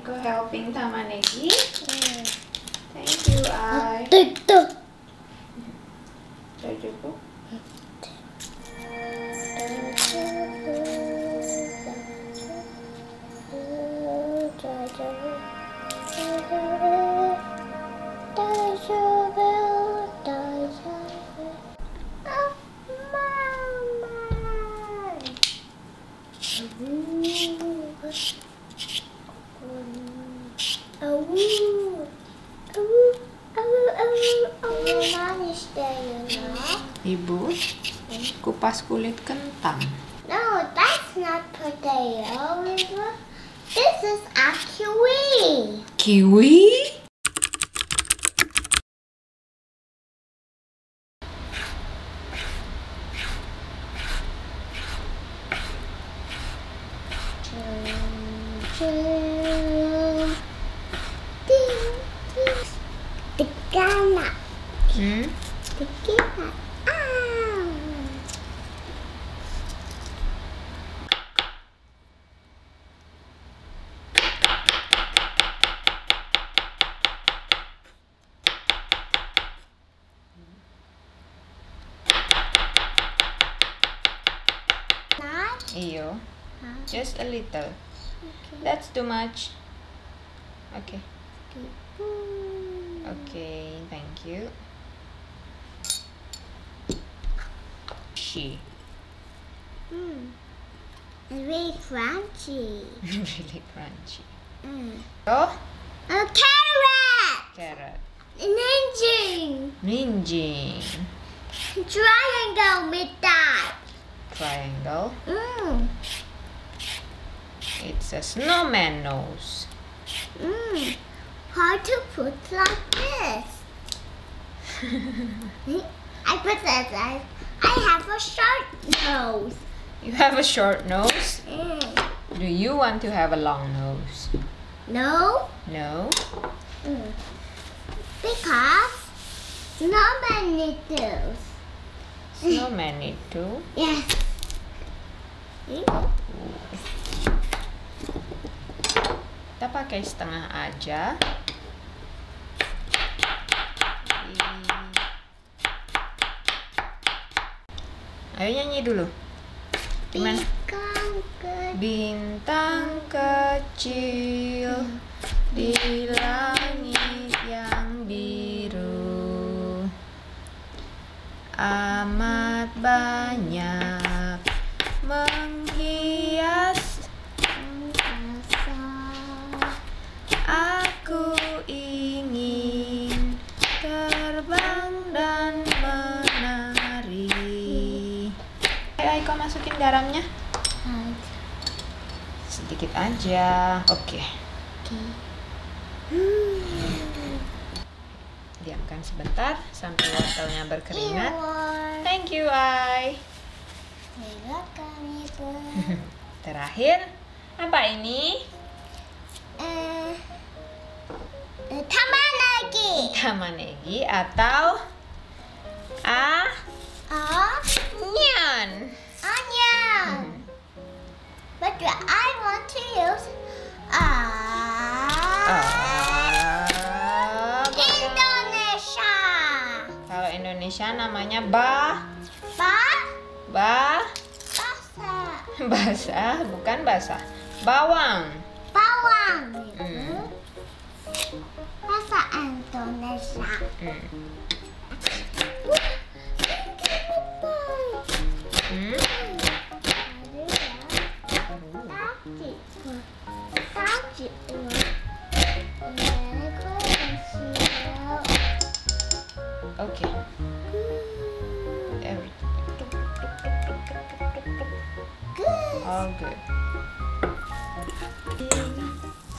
Aiko helping tamanegi. Thank you, Ai. Sudah cukup? Ibu, kupas kulit kentang. No, that's not potato. This is a kiwi. Kiwi? Tegana. Tegana. Iyo, just a little. That's too much. Okay. Okay, thank you. She. It's really crunchy. Really crunchy. A carrot. Carrot. Ninjing. Ninjing. Triangle with that. Triangle. It's a snowman nose. Hard to put like this. I put that. I have a short nose. You have a short nose? Do you want to have a long nose? No. No? Because snowman need those. Snowman need to? Yes. Kita pakai setengah aja. Ayo nyanyi dulu. Gimana? Bintang kecil di langit yang biru, amat banyak menghias. Aku ingin terbang dan menari. Ayo Aiko masukin garamnya. Sedikit aja. Oke. Diamkan sebentar sampai wortelnya berkeringat. Thank you, Ai. Terakhir, apa ini? Tamanegi. Tamanegi atau onion. Onion. But I want to use Indonesia. Kalau Indonesia namanya Basah. basah, bukan basah. Bawang. Bahasa Indonesia. Okay. All good.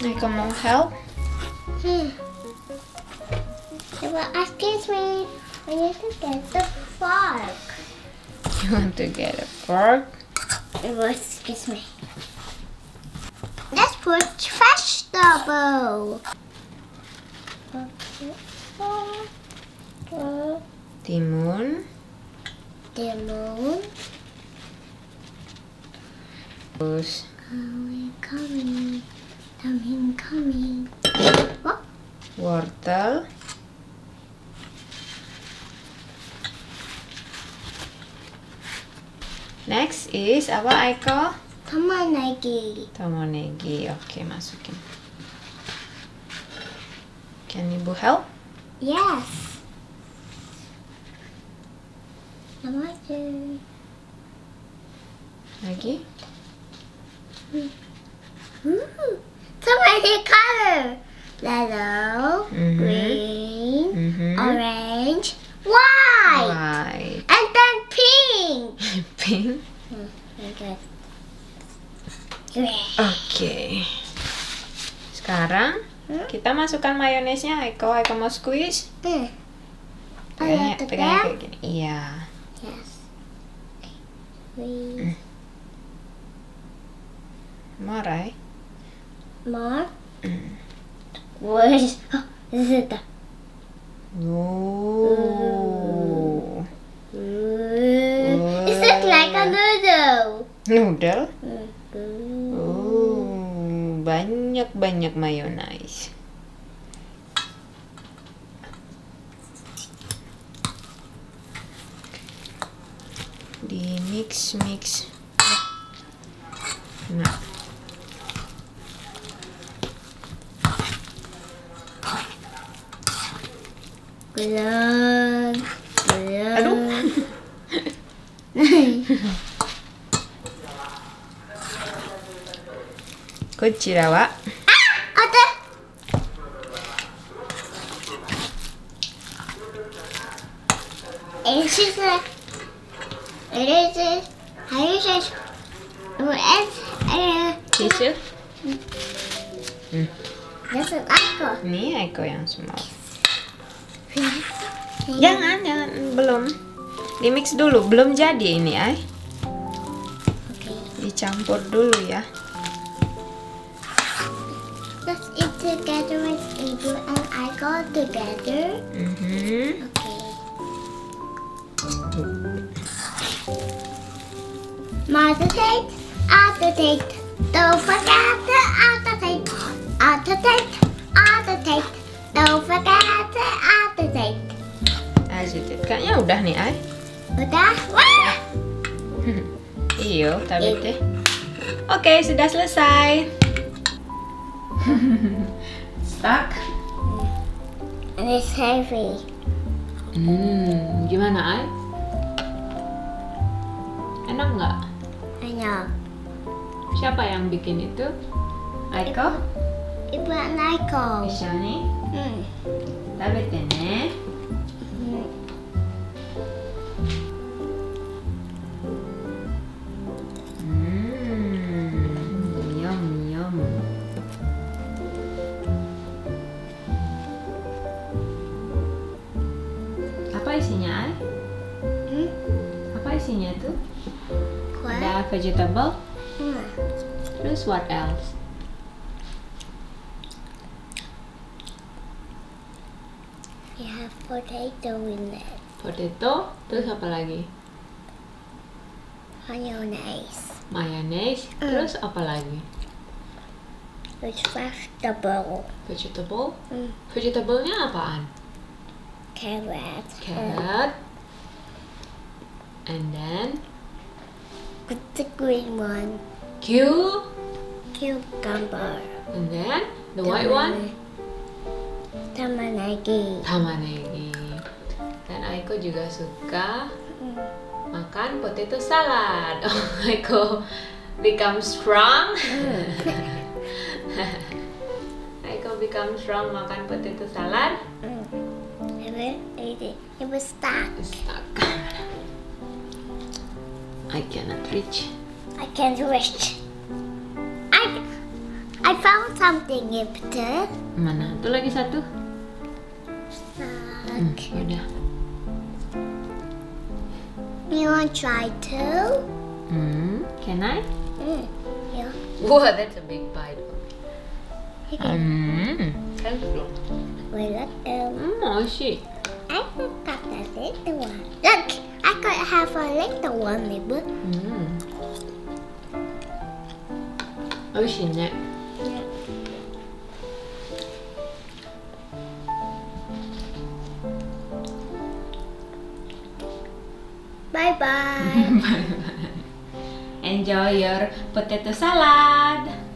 Aiko mau help? Well, excuse me. I need to get the fork. You want to get a fork? Well, excuse me. Let's put vegetable. Timun. Terus Coming. Coming. What? Wortel. Next is apa, Aiko? Tamanagi. Tamanegi. Oke, masukin. Can Ibu help? Yes. Tamanagi. Lagi? So many color. Yellow, green, orange, white, White. and then pink. Pink. Okay. Oke. Sekarang kita masukkan mayonesnya, Aiko. Aiko mau squeeze? Pegangnya kayak gini. Iya. Yes. Okay. More, right? More. What is it? Oh. It looks like a noodle. Noodle? Oh, banyak mayonnaise. Di mix. Nah. Belum. Aduh. Kuchira wa Ada. tisu. This is Aiko. Ini Aiko yang small. Jangan, belum. Di mix dulu, belum jadi ini, Ay. Okay. Dicampur dulu ya. Let's eat together with Ibu and Aiko together. Okay. Meditate, meditate. Don't forget to meditate. Meditate. Don't forget to meditate. Azitit, kayaknya udah nih, Ay. Udah? Wah! Iyo, tapi teh. Oke, sudah selesai. Stuck. And it's heavy. Gimana, Ay? Enak nggak? Enak. Siapa yang bikin itu? Aiko? Ibu and Aiko. Bisa nih. Tabete ne. Yum. Apa isinya, Ay? Apa isinya tuh? Ada vegetable. Terus what else? We have potato in it. Potato. Terus apa lagi? Mayonnaise. Mayonnaise. Terus apa lagi? With vegetable. Vegetable. Vegetable-nya apaan? Carrot. Carrot. And then With the green one. Cucumber. And then the white one. Tamanagi. Tamanegi. Dan Aiko juga suka makan potato salad. Oh, Aiko become strong. Aiko become strong makan potato salad. It was stuck. Stuck. I cannot reach. I can't reach. I found something in there. Mana? Tuh lagi satu. Udah. You want to try too? Can I? Yeah. Whoa, that's a big bite. Kan belum. We look. Masih. I got a little one. Look, I could have a little one, Ibu. Oishi ne. Bye-bye. Enjoy your potato salad.